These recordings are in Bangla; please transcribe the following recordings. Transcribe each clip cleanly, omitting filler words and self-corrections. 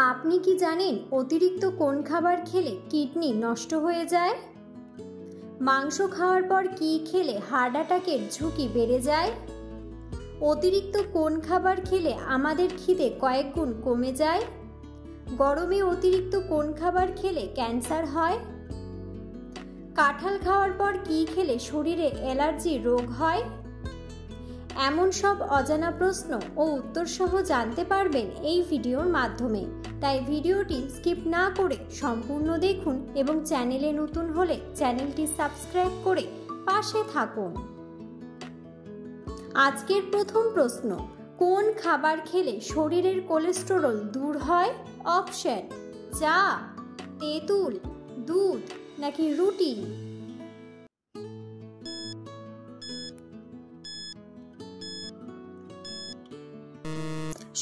আপনি কি জানেন অতিরিক্ত কোন খাবার খেলে কিডনি নষ্ট হয়ে যায়? মাংস খাওয়ার পর কি খেলে হার্ট অ্যাটাকের ঝুঁকি বেড়ে যায়? অতিরিক্ত কোন খাবার খেলে আমাদের খিদে কয়েক গুণ কমে যায়? গরমে অতিরিক্ত কোন খাবার খেলে ক্যান্সার হয়? কাঁঠাল খাওয়ার পর কি খেলে শরীরে অ্যালার্জি রোগ হয়? এমন সব অজানা প্রশ্ন ও উত্তর সহ জানতে পারবেন এই ভিডিওর মাধ্যমে। তাই ভিডিওটি স্কিপ না করে সম্পূর্ণ দেখুন এবং চ্যানেলে নতুন হলে চ্যানেলটি সাবস্ক্রাইব করে পাশে থাকুন। আজকের প্রথম প্রশ্ন, কোন খাবার খেলে শরীরের কোলেস্টেরল দূর হয়? অপশন: চা, তেঁতুল, দুধ নাকি রুটি?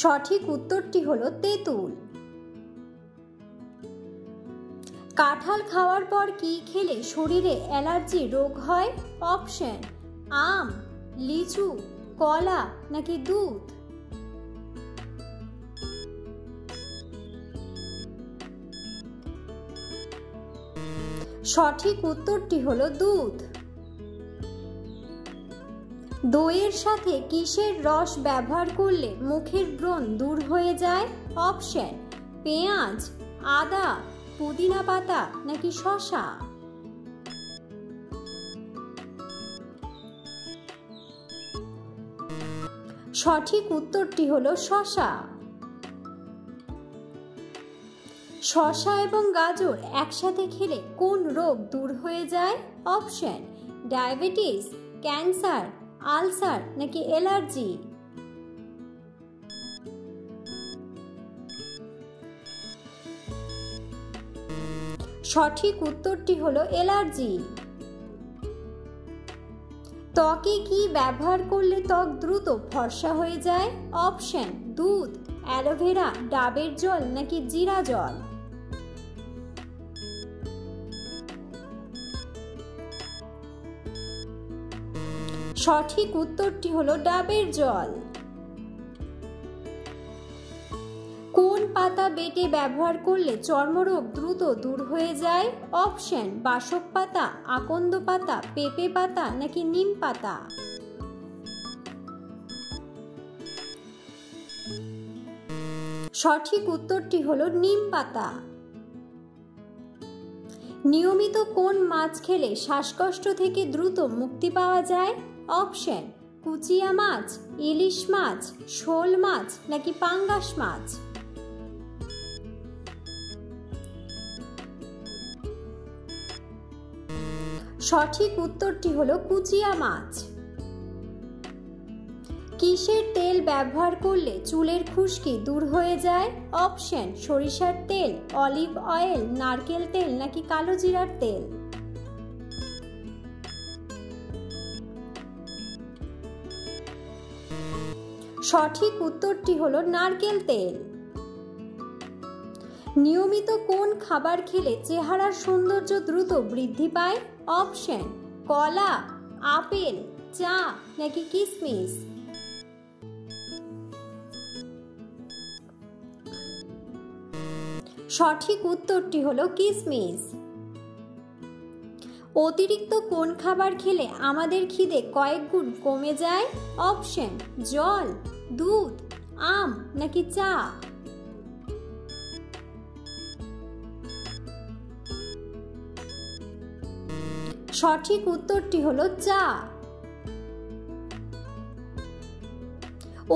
সঠিক উত্তরটি হলো তেঁতুল। কাঁঠাল খাওয়ার পর কি খেলে শরীরে অ্যালার্জি রোগ হয়? অপশন: আম, লিচু, কলা নাকি দুধ? সঠিক উত্তরটি হলো দুধ। দইয়ের সাথে কিসের রস ব্যবহার করলে মুখের ব্রণ দূর হয়ে যায়? অপশন: পেঁয়াজ, আদা, পুদিনা পাতা নাকি শসা? সঠিক উত্তরটি হলো শসা। শসা এবং গাজর একসাথে খেলে কোন রোগ দূর হয়ে যায়? অপশন: ডায়াবেটিস, ক্যান্সার, আলসার নাকি অ্যালার্জি? সঠিক উত্তরটি হলো অ্যালার্জি। ত্বকে কি ব্যবহার করলে ত্বক দ্রুত ফর্সা হয়ে যায়? অপশন: দুধ, অ্যালোভেরা, ডাবের জল নাকি জিরা জল? সঠিক উত্তরটি হলো ডাবের জল। কোন পাতা বেটে ব্যবহার করলে চর্মরোগ দ্রুত দূর হয়ে যায়? অপশন: বাসক পাতা, আকন্দ পাতা, পেঁপে পাতা নাকি নিম পাতা? সঠিক উত্তরটি হলো নিম পাতা। নিয়মিত কোন মাছ খেলে শ্বাসকষ্ট থেকে দ্রুত মুক্তি পাওয়া যায়? অপশন: কুচিয়া মাছ, ইলিশ মাছ, শোল মাছ নাকি পাঙ্গাস মাছ? সঠিক উত্তরটি হলো কুচিয়া মাছ। কিসের তেল ব্যবহার করলে চুলের খুশকি দূর হয়ে যায়? অপশন: সরিষার তেল, অলিভ অয়েল, নারকেল তেল নাকি কালো জিরার তেল? সঠিক উত্তরটি হলো নারকেল তেল। নিয়মিত কোন খাবার খেলে চেহারার সৌন্দর্য দ্রুত বৃদ্ধি পায়? অপশন: কলা, আপেল, চা নাকি কিশমিশ? সঠিক উত্তরটি হলো কিশমিশ। অতিরিক্ত কোন খাবার খেলে আমাদের খিদে কয়েক গুণ কমে যায়? অপশন: জল, দুধ, আম নাকি চা? সঠিক উত্তরটি হলো চা।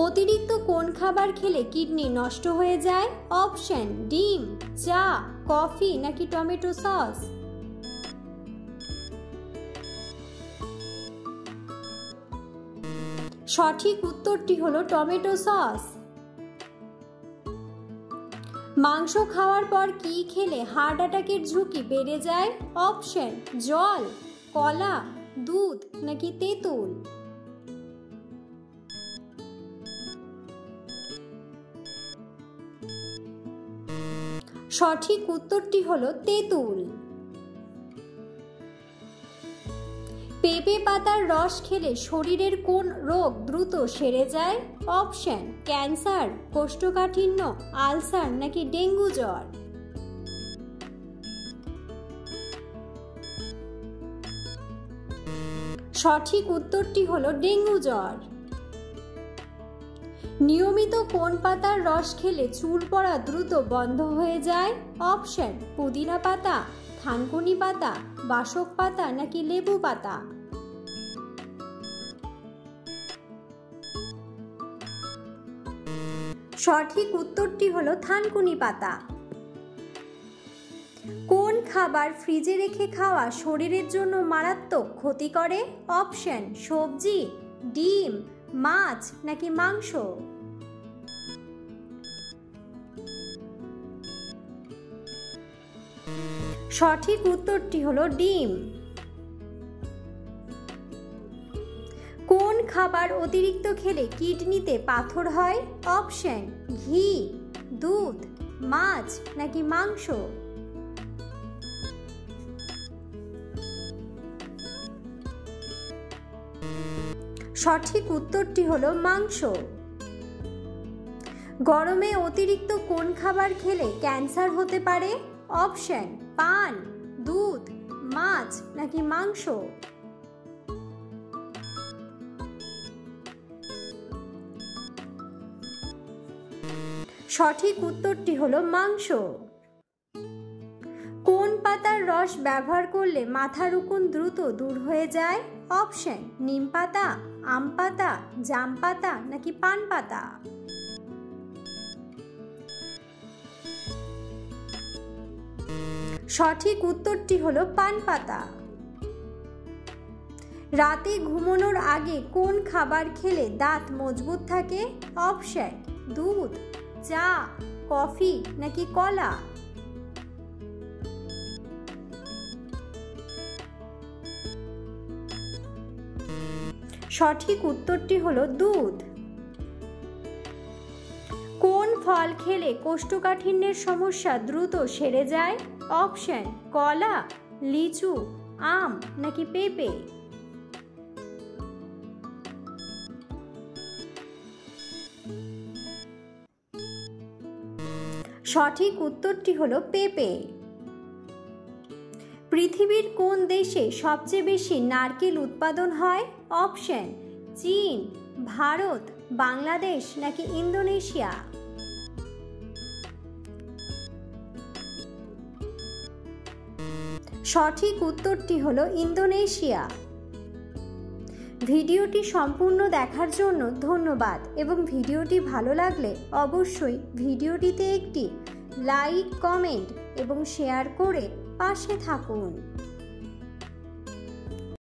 অতিরিক্ত কোন খাবার খেলে কিডনি নষ্ট হয়ে যায়? অপশন: ডিম, চা, কফি নাকি টমেটো সস? সঠিক উত্তরটি হলো টমেটো সস। মাংস খাওয়ার পর কি খেলে হার্ট অ্যাটাকের ঝুঁকি বেড়ে যায়? অপশন: জল, কলা, দুধ নাকি তেঁতুল? সঠিক উত্তরটি হলো তেঁতুল। পেঁপে পেঁপে পাতার রস খেলে শরীরের কোন রোগ দ্রুত সেরে যায়? অপশন: ক্যান্সার, কোষ্ঠকাঠিন্য, আলসার নাকি ডেঙ্গু জ্বর। সঠিক উত্তরটি হলো ডেঙ্গু জ্বর। নিয়মিত কোন পাতার রস খেলে চুল পড়া দ্রুত বন্ধ হয়ে যায়? অপশন: পুদিনা পাতা, থানকুনি পাতা, বাসক পাতা নাকি লেবু পাতা। সঠিক উত্তরটি হলো থানকুনি পাতা। কোন খাবার ফ্রিজে রেখে খাওয়া শরীরের জন্য মারাত্মক ক্ষতি করে? অপশন: সবজি, ডিম, মাছ নাকি মাংস। সঠিক উত্তরটি হলো ডিম। কোন খাবার অতিরিক্ত খেলে কিডনিতে পাথর হয়? অপশন: ঘি, দুধ, মাছ নাকি মাংস। সঠিক উত্তরটি হলো মাংস। গরমে অতিরিক্ত কোন খাবার খেলে ক্যান্সার হতে পারে? অপশন: পান, দুধ, মাছ নাকি মাংস। সঠিক উত্তরটি হলো মাংস। কোন পাতার রস ব্যবহার করলে মাথার উকুন দ্রুত দূর হয়ে যায়? অপশন: নিম পাতা, আম পাতা, জাম পাতা নাকি পান পাতা। সঠিক উত্তরটি হলো পান পাতা। রাতে ঘুমানোর আগে কোন খাবার খেলে দাঁত মজবুত থাকে? অপশন: দুধ, চা, কফি নাকি কলা। সঠিক উত্তরটি হলো দুধ। কোন ফল খেলে কোষ্ঠকাঠিন্যের সমস্যা দ্রুত সেরে যায়? অপশন: কলা, লিচু, আম নাকি পেঁপে। সঠিক উত্তরটি হলো পেঁপে। পৃথিবীর কোন দেশে সবচেয়ে বেশি নারকেল উৎপাদন হয়? অপশন: চীন, ভারত, বাংলাদেশ নাকি ইন্দোনেশিয়া। সঠিক উত্তরটি হলো ইন্দোনেশিয়া। ভিডিওটি সম্পূর্ণ দেখার জন্য ধন্যবাদ এবং ভিডিওটি ভালো লাগলে অবশ্যই ভিডিওটিতে একটি লাইক, কমেন্ট এবং শেয়ার করে পাশে থাকুন।